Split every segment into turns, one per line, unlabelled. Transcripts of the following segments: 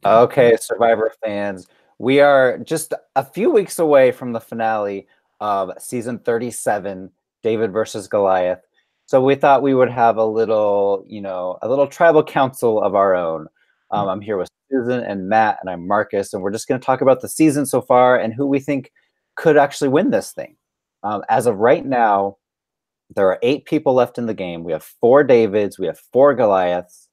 Okay, Survivor fans, we are just a few weeks away from the finale of season 37, David versus Goliath. So we thought we would have a little, a little tribal council of our own. I'm here with Susan and Matt, and I'm Marcus, and we're just going to talk about the season so far and who we think could actually win this thing. As of right now, there are 8 people left in the game. We have 4 Davids, we have 4 Goliaths.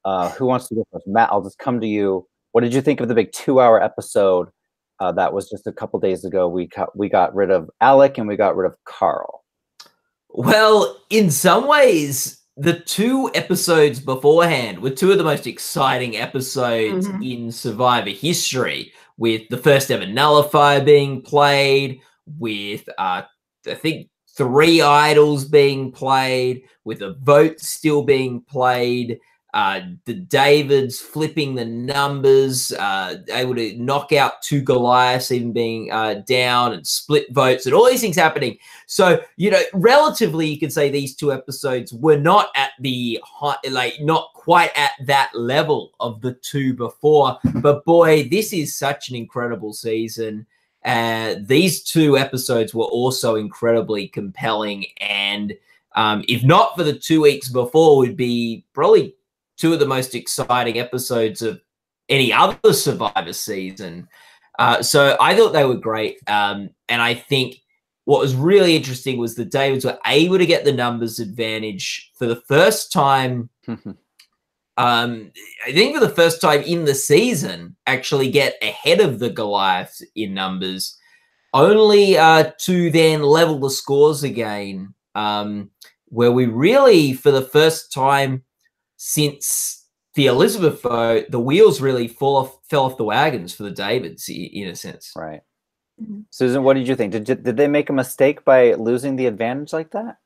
Who wants to go first? Matt, I'll just come to you. What did you think of the big 2-hour episode that was just a couple days ago? We got rid of Alec and we got rid of Carl.
Well, in some ways, the 2 episodes beforehand were 2 of the most exciting episodes in Survivor history, with the first ever nullifier being played, with I think 3 idols being played, with a vote still being played. The Davids flipping the numbers, able to knock out 2 Goliaths, even being down, and split votes, and all these things happening. So, relatively, you could say these 2 episodes were not at the high, not quite at that level of the 2 before. But boy, this is such an incredible season. These 2 episodes were also incredibly compelling, and if not for the 2 weeks before, would be probably 2 of the most exciting episodes of any other Survivor season. So I thought they were great. And I think what was really interesting was the Davids were able to get the numbers advantage for the first time. I think for the first time in the season, actually get ahead of the Goliaths in numbers, only to then level the scores again, where we really, for the first time since the Elizabeth vote, the wheels really fell off the wagons for the Davids, in a sense.
Right. Susan, what did you think? Did they make a mistake by losing the advantage like that?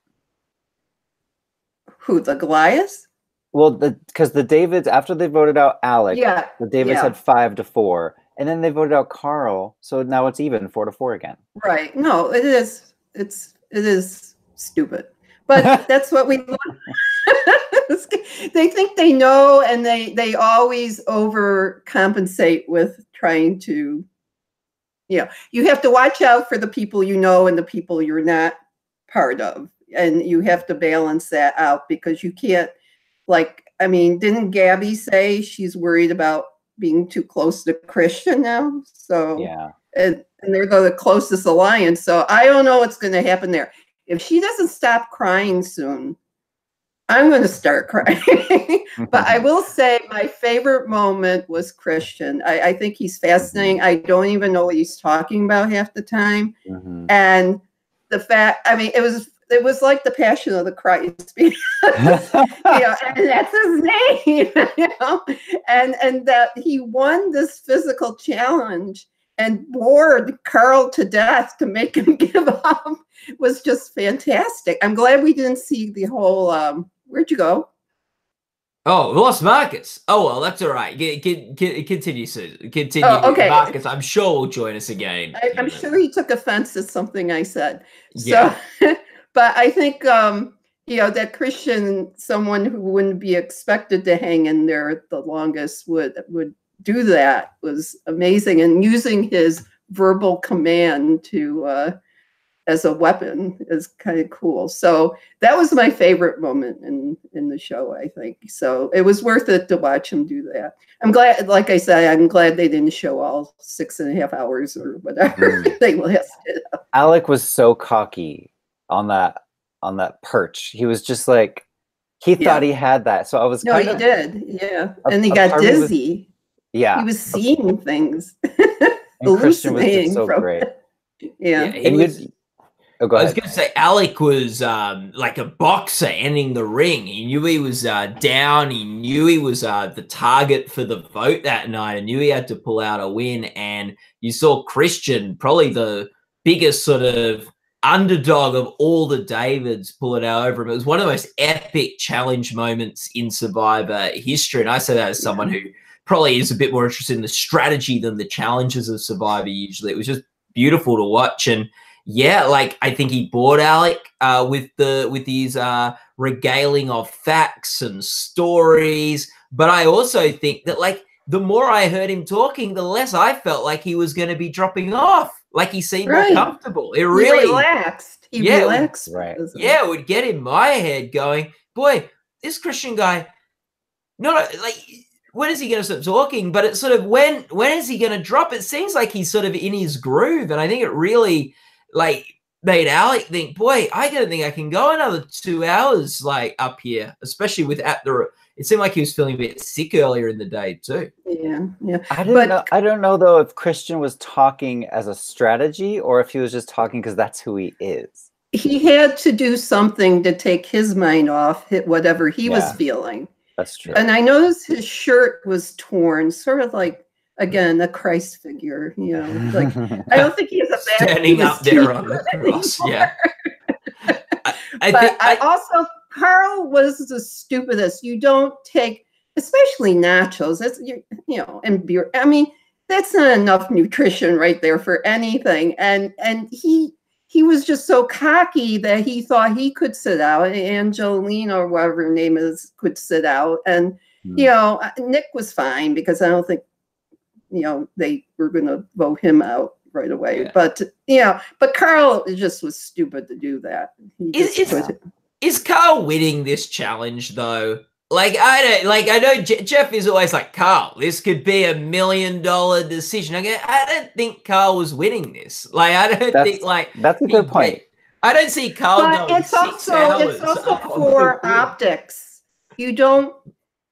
Who, the Goliaths?
Well, because the Davids, after they voted out Alec, the Davids had 5-4, and then they voted out Carl, so now it's even 4-4 again.
Right. No, it is. It is stupid, but that's what we want. They think they know, and they always overcompensate with trying to, you have to watch out for the people you know and the people you're not part of, and you have to balance that out, because you can't, didn't Gabby say she's worried about being too close to Christian now? So
yeah,
and they're the closest alliance, so I don't know what's going to happen there. If she doesn't stop crying soon, I'm going to start crying. But I will say my favorite moment was Christian. I think he's fascinating. I don't even know what he's talking about half the time. And the fact, it was like the Passion of the Christ, and that's his name, and that he won this physical challenge and bored Carl to death to make him give up was just fantastic. I'm glad we didn't see the whole, where'd you go?
Oh, we lost Marcus. Oh, well, that's all right. Continue, Susan. Continue.
Oh, okay.
Marcus, I'm sure will join us again.
I'm sure he took offense at something I said. Yeah. So, but I think, that Christian, someone who wouldn't be expected to hang in there the longest, would do that, was amazing. And using his verbal command to as a weapon is kind of cool. So that was my favorite moment in the show, I think. So it was worth it to watch him do that. I'm glad, like I said, I'm glad they didn't show all 6.5 hours or whatever they lasted.
Alec was so cocky on that perch. He was just like, he thought he had that. So I was
he did. Yeah. And he got dizzy. He was seeing things.
And Christian was just so great.
Yeah.
Oh, go ahead.
I was going to say, Alec was like a boxer ending the ring. He knew he was down. He knew he was the target for the vote that night. And knew he had to pull out a win. And you saw Christian, probably the biggest sort of underdog of all the Davids, pull it out over him. It was one of the most epic challenge moments in Survivor history. And I say that as someone who probably is a bit more interested in the strategy than the challenges of Survivor usually. It was just beautiful to watch. And I think he bored Alec with his regaling of facts and stories. But I also think that the more I heard him talking, the less I felt like he was going to be dropping off. Like he seemed more comfortable. It really
he relaxed. He relaxed.
Right.
Yeah, it would get in my head going, boy, this Christian guy, not like, when is he going to stop talking? But it's sort of when is he going to drop? It seems like he's sort of in his groove, and I think it really like made Alec think, boy, I don't think I can go another 2 hours like up here, especially with it seemed like he was feeling a bit sick earlier in the day too.
Yeah.
I don't know though if Christian was talking as a strategy or if he was just talking because that's who he is.
He had to do something to take his mind off whatever he was feeling.
That's true.
And I noticed his shirt was torn, sort of like, again, a Christ figure, you know. Like, I don't think he has a bad
standing up there on the cross. Yeah.
I also, Carl was the stupidest. You don't take, especially nachos. That's you know, and beer. I mean, that's not enough nutrition right there for anything. And he was just so cocky that he thought he could sit out. Angelina or whatever her name is could sit out, and you know, Nick was fine because I don't think, you know, they were going to vote him out right away. Yeah. But but Carl just was stupid to do that.
Is Carl winning this challenge though? Like I know Jeff is always like, Carl, this could be $1 million decision. I don't think Carl was winning this. Like I don't think like
that's a good point.
I don't see Carl
but
going
it's also for optics. You don't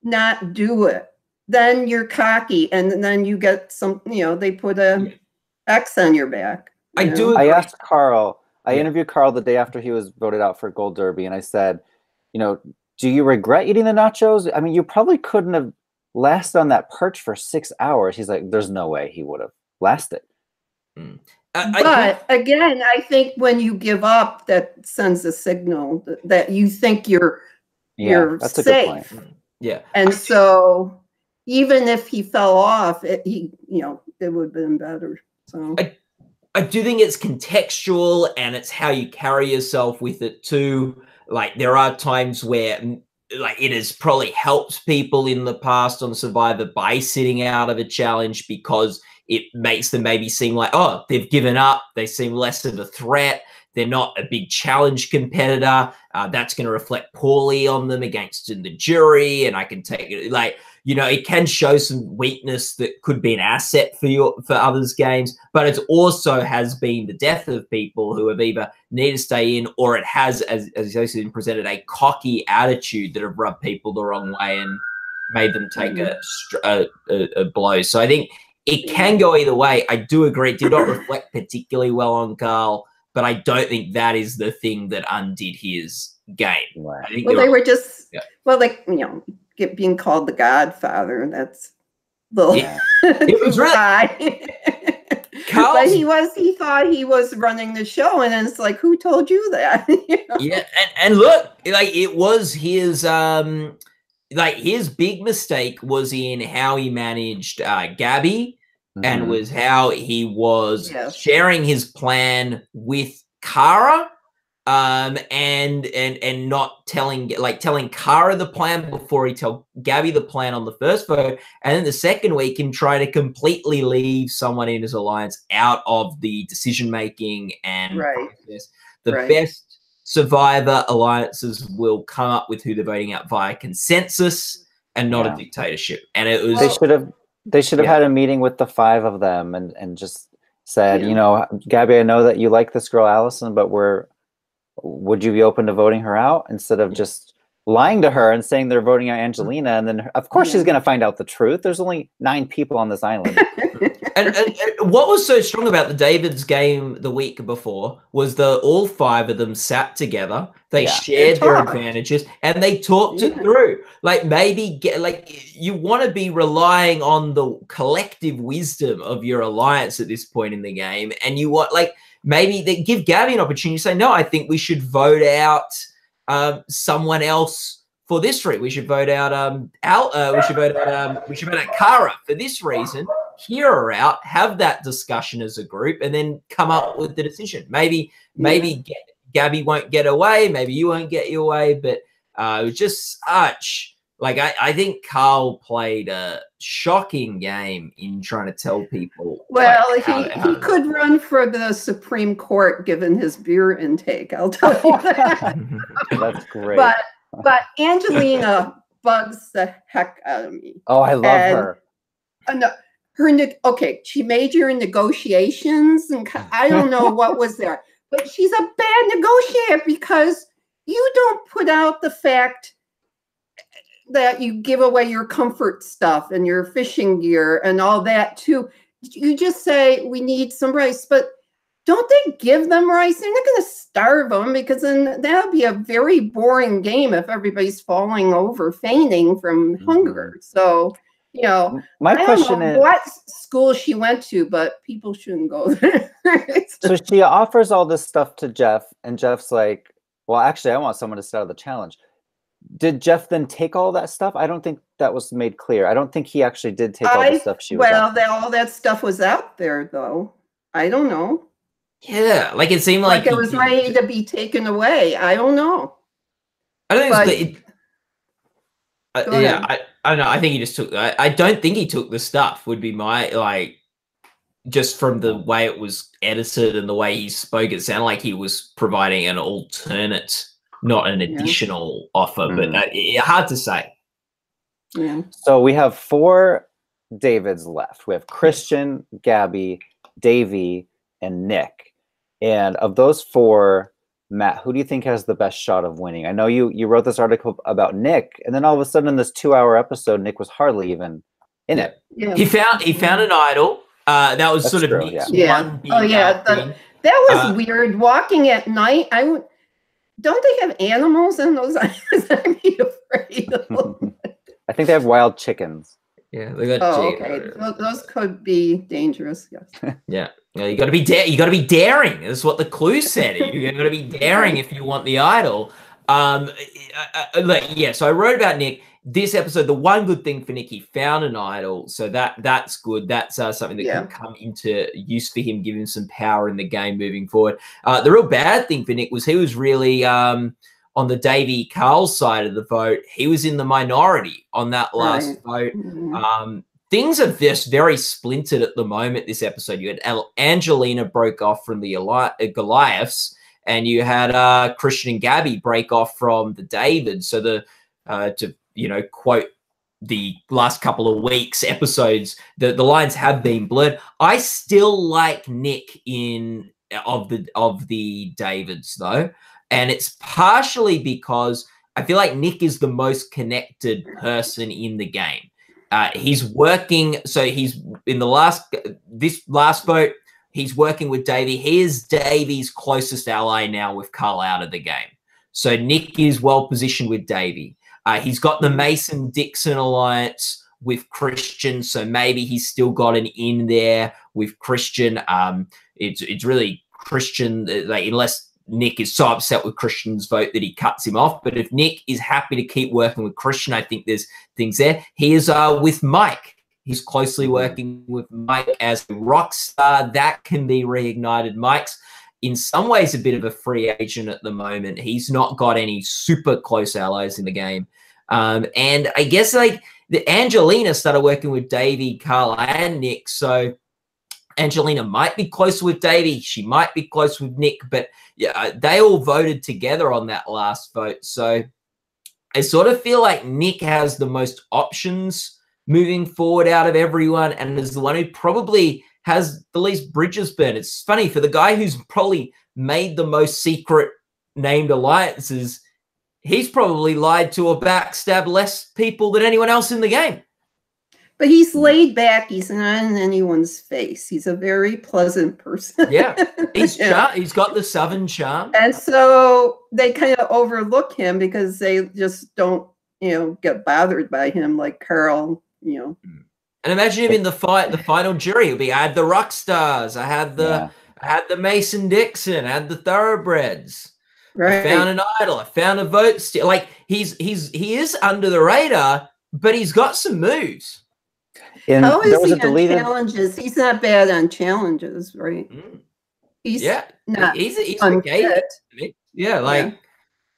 not do it. Then you're cocky, and then you get some, you know, they put a X on your back.
I asked Carl, I interviewed Carl the day after he was voted out for Gold Derby, and I said, you know, do you regret eating the nachos? I mean, you probably couldn't have lasted on that perch for 6 hours. He's like, there's no way he would have lasted.
But again, I think when you give up, that sends a signal that you think you're
that's
safe.
A good point.
Yeah.
And so even if he fell off, it would have been better. So
I do think it's contextual, and it's how you carry yourself with it too. Like there are times where like it has probably helped people in the past on Survivor by sitting out of a challenge because it makes them maybe seem like, oh, they've given up. They seem less of a threat. They're not a big challenge competitor. That's going to reflect poorly on them against the jury. And I can take it like, you know, it can show some weakness that could be an asset for others' games, but it also has been the death of people who have either need to stay in, or it has, as Joseph been presented, a cocky attitude that have rubbed people the wrong way and made them take a blow. So I think it can go either way. I do agree. It did not reflect particularly well on Carl, but I don't think that is the thing that undid his game.
Right.
I think
they were just, like, you know, being called the Godfather. That's little.
Yeah. It was really.
But he thought he was running the show, and it's like, who told you that? You know?
Yeah, and look, like it was his like his big mistake was in how he managed Gabby, and was how he was sharing his plan with Cara. And not telling Cara the plan before he tell Gabby the plan on the first vote, and then the second week him try to completely leave someone in his alliance out of the decision making and process. The best Survivor alliances will come up with who they're voting out via consensus and not a dictatorship. And it was
they should have had a meeting with the 5 of them and just said, you know, Gabby, I know that you like this girl Allison, but would you be open to voting her out, instead of just lying to her and saying they're voting out Angelina, and then of course she's going to find out the truth. There's only 9 people on this island.
and what was so strong about the David's game the week before was all 5 of them sat together. They shared their advantages and they talked it through. Like maybe you want to be relying on the collective wisdom of your alliance at this point in the game, and you want maybe they give Gabby an opportunity to say, no, I think we should vote out someone else for this reason. We should vote out we should vote out Cara for this reason. Hear her out, have that discussion as a group, and then come up with the decision. Maybe Gabby won't get away, maybe you won't get your way, but it was just such Like, I think Carl played a shocking game in trying to tell people.
Well,
like,
he could run for the Supreme Court given his beer intake. I'll tell you that.
That's great.
But Angelina bugs the heck out of me.
Oh, I love her.
No, okay, she majored in negotiations, and I don't know what was there, but she's a bad negotiator because you don't put out the fact that you give away your comfort stuff and your fishing gear and all that too. You just say we need some rice, but don't they give them rice? They're not going to starve them, because then that would be a very boring game if everybody's falling over fainting from hunger. So, you know,
my question is
what school she went to, but people shouldn't go there.
So she offers all this stuff to Jeff, and Jeff's like, well, actually, I want someone to start the challenge. Did Jeff then take all that stuff? I don't think that was made clear. I don't think he actually did take all the stuff she was
all that stuff was out there, though. I don't know.
Yeah, like it seemed like
it was ready to be taken away. I don't know.
I don't think I don't know. I think he just took. I don't think he took the stuff. Would be my like, just from the way it was edited and the way he spoke, it sounded like he was providing an alternate, not an additional offer. But hard to say.
Yeah.
So we have 4 Davids left. We have Christian, Gabby, Davey, and Nick. And of those 4, Matt, who do you think has the best shot of winning? I know you wrote this article about Nick, and then all of a sudden in this 2-hour episode, Nick was hardly even in it.
Yeah.
He found an idol. That was
That's
sort of
true,
Nick's
yeah.
one big
that was weird. Walking at night, don't they have animals in those islands? I'd be afraid of them.
I think they have wild chickens.
Yeah, they got
okay. Those could be dangerous. Yes.
Yeah. You got to be you got to be daring. That's what the clue said. You got to be daring if you want the idol. So I wrote about Nick this episode. The one good thing for Nick, he found an idol, so that's good. That's something that can come into use for him, give him some power in the game moving forward. The real bad thing for Nick was he was really on the Davey Carl side of the vote. He was in the minority on that last vote.
Mm-hmm.
Things are just very splintered at the moment this episode. You had Angelina broke off from the Goliaths, and you had Christian and Gabby break off from the Davids. So to quote the last couple of weeks episodes, the lines have been blurred. I still like Nick of the Davids though, and it's partially because I feel like Nick is the most connected person in the game. He's working, so he's in this last vote, he's working with Davey. He is Davey's closest ally now with Carl out of the game. So Nick is well positioned with Davey. He's got the Mason-Dixon alliance with Christian, so maybe he's still got an in there with Christian. It's really Christian, unless Nick is so upset with Christian's vote that he cuts him off. But if Nick is happy to keep working with Christian, I think there's things there. He is with Mike. He's closely working with Mike as a rock star. That can be reignited. Mike's in some ways a bit of a free agent at the moment. He's not got any super close allies in the game. And I guess the Angelina started working with Davey, Carl, and Nick. So Angelina might be close with Davey. She might be close with Nick, but yeah, they all voted together on that last vote. So I sort of feel like Nick has the most options moving forward out of everyone, and is the one who probably has the least bridges burned. It's funny, for the guy who's probably made the most secret named alliances, he's probably lied to or backstabbed less people than anyone else in the game.
But he's laid back. He's not in anyone's face. He's a very pleasant person.
Yeah, he's got the Southern charm.
And so they kind of overlook him because they just don't, get bothered by him like Carl,
And imagine him in the final jury. He'll be, I had the rock stars. I had the Mason-Dixon. I had the thoroughbreds.
Right.
I found an idol. I found a vote. Like he is under the radar, but he's got some moves.
How is he on challenges? He's not bad on challenges, right?
Mm.
He's
not. He's
unfit.
Yeah, like.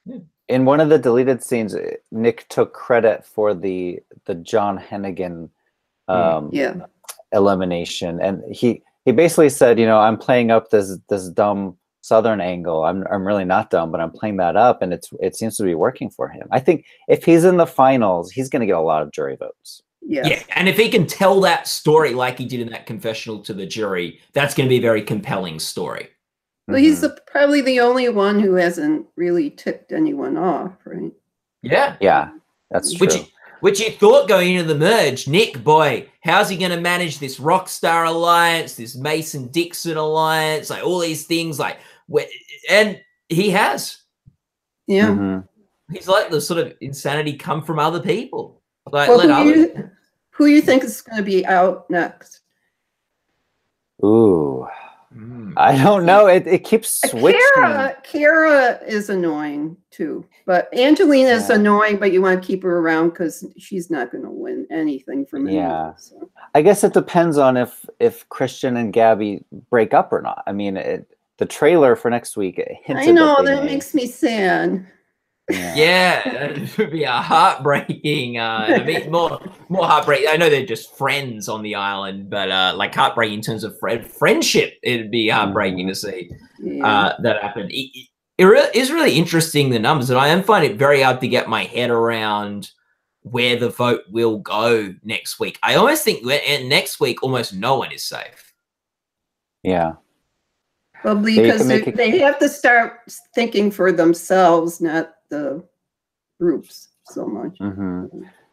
Yeah.
In one of the deleted scenes, Nick took credit for the John Hennigan elimination, and he basically said, you know, I'm playing up this dumb Southern angle. I'm really not dumb, but I'm playing that up, and it seems to be working for him. I think if he's in the finals, he's going to get a lot of jury votes.
Yes.
Yeah, and if he can tell that story like he did in that confessional to the jury, that's going to be a very compelling story.
Well, he's probably the only one who hasn't really ticked anyone off, right?
Yeah.
Yeah, that's true.
Which you thought going into the merge, Nick, boy, how's he going to manage this Rockstar alliance, this Mason-Dixon alliance, like all these things, like, and he has.
Yeah.
He's like the sort of insanity come from other people. Like,
well, who you think is going to be out next?
Ooh. I don't know. It keeps switching.
Kara is annoying too, but Angelina is annoying. But you want to keep her around because she's not going to win anything from anyone.
Yeah, so. I guess it depends on if Christian and Gabby break up or not. I mean, the trailer for next week hinted.
I know that makes me sad.
Yeah, it would be a heartbreaking, more heartbreaking. I know they're just friends on the island, but like heartbreaking in terms of friendship, it'd be heartbreaking to see that happen. It is really interesting, the numbers, and I am finding it very hard to get my head around where the vote will go next week. I almost think next week almost no one is safe.
Yeah.
Well, because they have to start thinking for themselves, not the groups so much.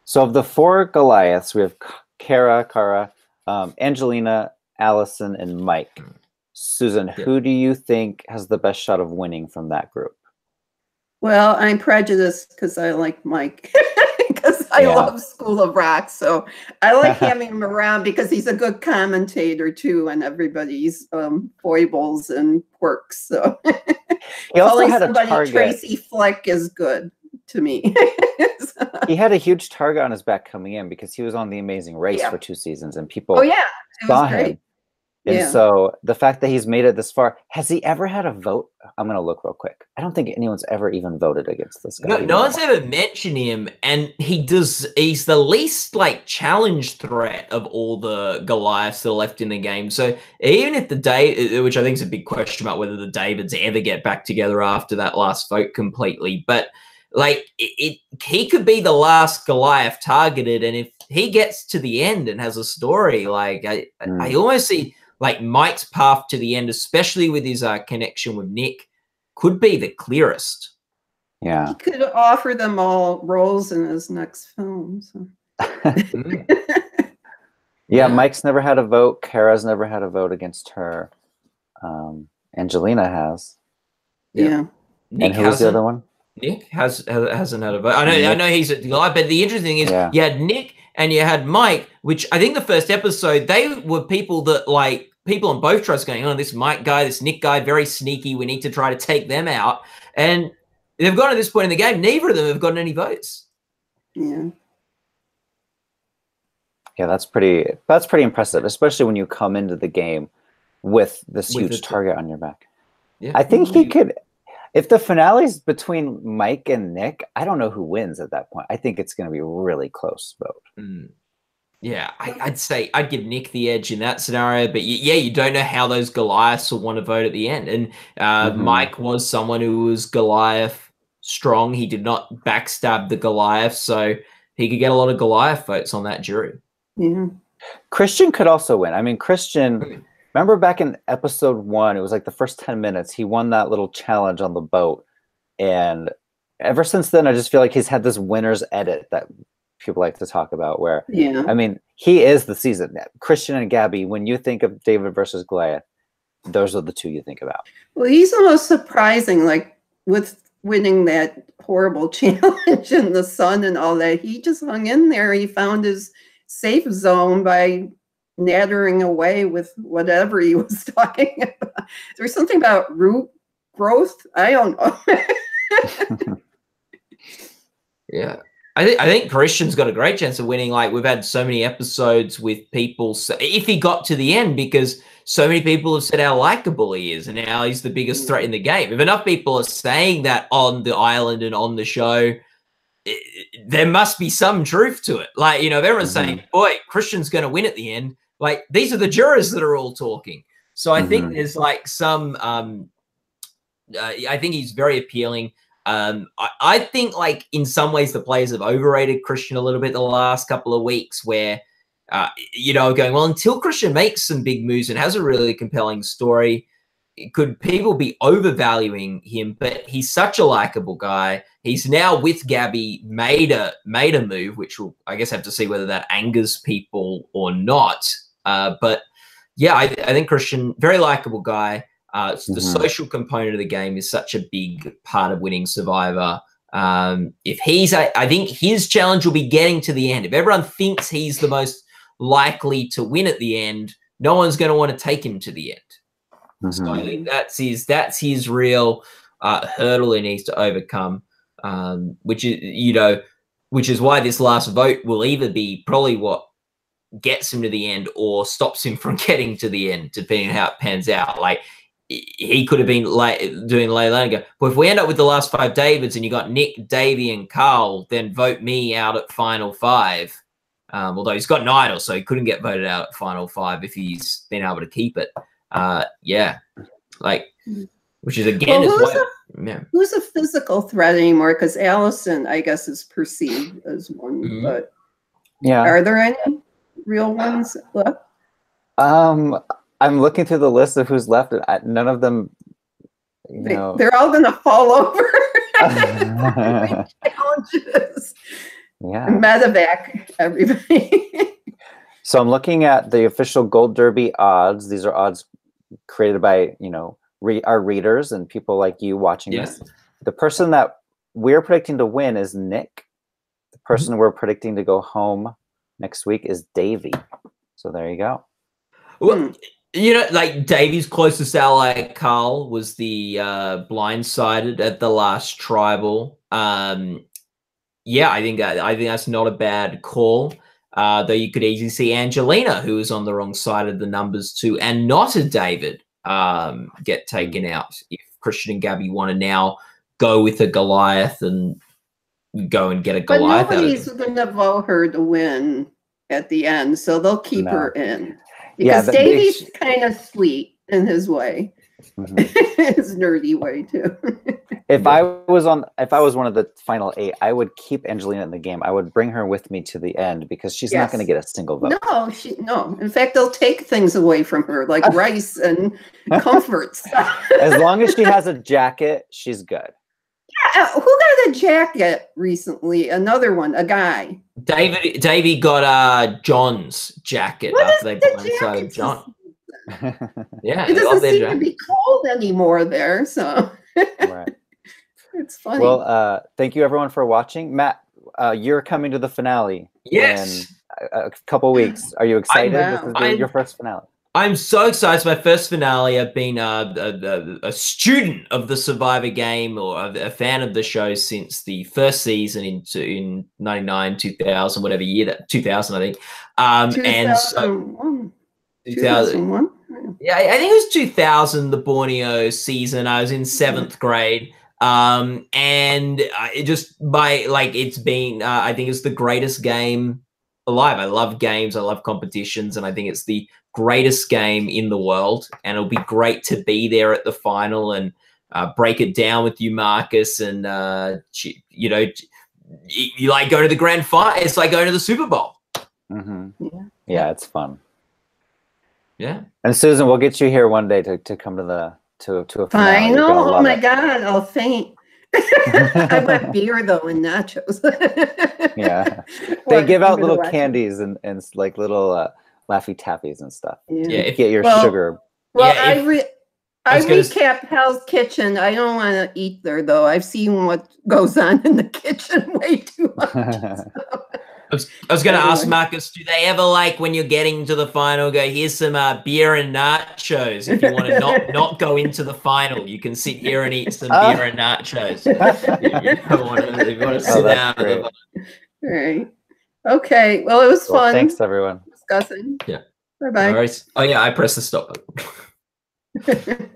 So of the 4 Goliaths, we have Kara, Angelina, Allison, and Mike. Susan, who do you think has the best shot of winning from that group?
Well, I'm prejudiced because I like Mike because I love School of Rock. So I like having him around because he's a good commentator too on everybody's foibles and quirks. So
he also had a target.
Tracy Fleck is good to me.
He had a huge target on his back coming in because he was on The Amazing Race for 2 seasons, and people saw him. And so the fact that he's made it this far, has he ever had a vote? I'm going to look real quick. I don't think anyone's ever even voted against this guy.
No one's ever mentioned him, and he's the least like challenge threat of all the Goliaths that are left in the game. So even if which I think is a big question about whether the Davids ever get back together after that last vote completely, but like he could be the last Goliath targeted, and if he gets to the end and has a story, like I almost see like Mike's path to the end, especially with his connection with Nick, could be the clearest.
Yeah.
He could offer them all roles in his next film. So.
Mike's never had a vote. Kara's never had a vote against her. Angelina has.
Yeah.
And who was the other one?
Nick hasn't had a vote. I know he's at Goliath, but the interesting thing is you had Nick and you had Mike, which I think the first episode, they were people that like people on both tribes going, oh, this Mike guy, this Nick guy, very sneaky. We need to try to take them out. And they've gotten to this point in the game. Neither of them have gotten any votes.
Yeah.
Yeah, that's pretty impressive, especially when you come into the game with this huge target on your back. Yeah. I think he could, if the finale's between Mike and Nick, I don't know who wins at that point. I think it's going to be a really close vote.
Yeah, I'd say I'd give Nick the edge in that scenario, but you don't know how those Goliaths will want to vote at the end. And Mike was someone who was Goliath strong. He did not backstab the Goliath, so he could get a lot of Goliath votes on that jury.
Yeah.
Christian could also win. I mean, Christian, remember back in episode 1, it was like the first 10 minutes, he won that little challenge on the boat. And ever since then, I just feel like he's had this winner's edit that people like to talk about where, I mean, he is the season. Christian and Gabby, when you think of David versus Goliath, those are the 2 you think about.
Well, he's the most surprising, like with winning that horrible challenge in the sun and all that. He just hung in there. He found his safe zone by nattering away with whatever he was talking about. There's something about root growth. I don't know.
Yeah. I think Christian's got a great chance of winning. Like, we've had so many episodes with people if he got to the end, because so many people have said how likable he is and how he's the biggest threat in the game. If enough people are saying that on the island and on the show, there must be some truth to it. Like, if everyone's saying, boy, Christian's going to win at the end, like, these are the jurors that are all talking. So I think there's like some I think he's very appealing. I think, like, in some ways the players have overrated Christian a little bit the last couple of weeks, where going, well, until Christian makes some big moves and has a really compelling story, could people be overvaluing him? But he's such a likable guy. He's now with Gabby made a move, which we'll, I guess, have to see whether that angers people or not. But yeah, I think Christian, very likable guy. The social component of the game is such a big part of winning Survivor. If he's, I think his challenge will be getting to the end. If everyone thinks he's the most likely to win at the end, no one's going to want to take him to the end. So I think that's his real hurdle he needs to overcome, which is why this last vote will either be probably what gets him to the end or stops him from getting to the end, depending on how it pans out. Like, he could have been doing Layla and go, but if we end up with the last 5 Davids and you got Nick, Davey, and Carl, then vote me out at final 5. Although he's got an idol, so he couldn't get voted out at final 5 if he's been able to keep it. Yeah, like, which is again,
who's a physical threat anymore? Because Allison, I guess, is perceived as one, but are there any real ones left?
I'm looking through the list of who's left, and none of them,
they're all going to fall over. Challenges.
Yeah.
Medevac, everybody.
So I'm looking at the official Gold Derby odds. These are odds created by, our readers and people like you watching this. The person that we're predicting to win is Nick. The person we're predicting to go home next week is Davey. So there you go.
Well, like, Davey's closest ally, Carl, was the blindsided at the last tribal. Yeah, I think that's not a bad call. Though you could easily see Angelina, who was on the wrong side of the numbers too, and not a David, get taken out if Christian and Gabby want to now go with a Goliath and go and get a Goliath.
But nobody's going to vote her to win at the end, so they'll keep her in. Because Davey's kind of sweet in his way. His nerdy way too.
If I was one of the final 8, I would keep Angelina in the game. I would bring her with me to the end because she's not going to get a single vote.
No. In fact, they'll take things away from her, like rice and comforts.
As long as she has a jacket, she's good.
Yeah, who got a jacket recently? Another one, a guy.
Davey got John's jacket after they blindsided John. Yeah,
it doesn't seem to be cold anymore there, so
right.
It's funny.
Well, thank you everyone for watching. Matt, you're coming to the finale in a couple weeks. Are you excited? This is your first finale.
I'm so excited. It's my first finale. I've been a student of the Survivor game, or a fan of the show since the first season in 99, 2000, whatever year that 2000, I think.
2001. 2001.
Yeah, I think it was 2000, the Borneo season. I was in 7th grade. And it just it's been, I think it's the greatest game alive. I love games. I love competitions. And I think it's the greatest game in the world. And it'll be great to be there at the final and break it down with you, Marcus. And, you like going to the grand final. It's like going to the Super Bowl.
Yeah, it's fun.
Yeah.
And Susan, we'll get you here one day to come to a finale.
I know. Oh my God, I'll faint. I want beer though and nachos.
Yeah. They give out little candies and like little Laffy Taffies and stuff.
Yeah.
Get your sugar.
Well, I recap Hell's Kitchen. I don't want to eat there though. I've seen what goes on in the kitchen way too much. So.
I was going to ask Marcus, do they ever, like, when you're getting to the final, go, here's some beer and nachos. If you want to not go into the final, you can sit here and eat some beer and nachos. If you want to sit down.
All right. Okay. Well, it was fun.
Thanks, everyone.
Discussing.
Yeah.
Bye-bye.
Oh, yeah, I pressed the stop button.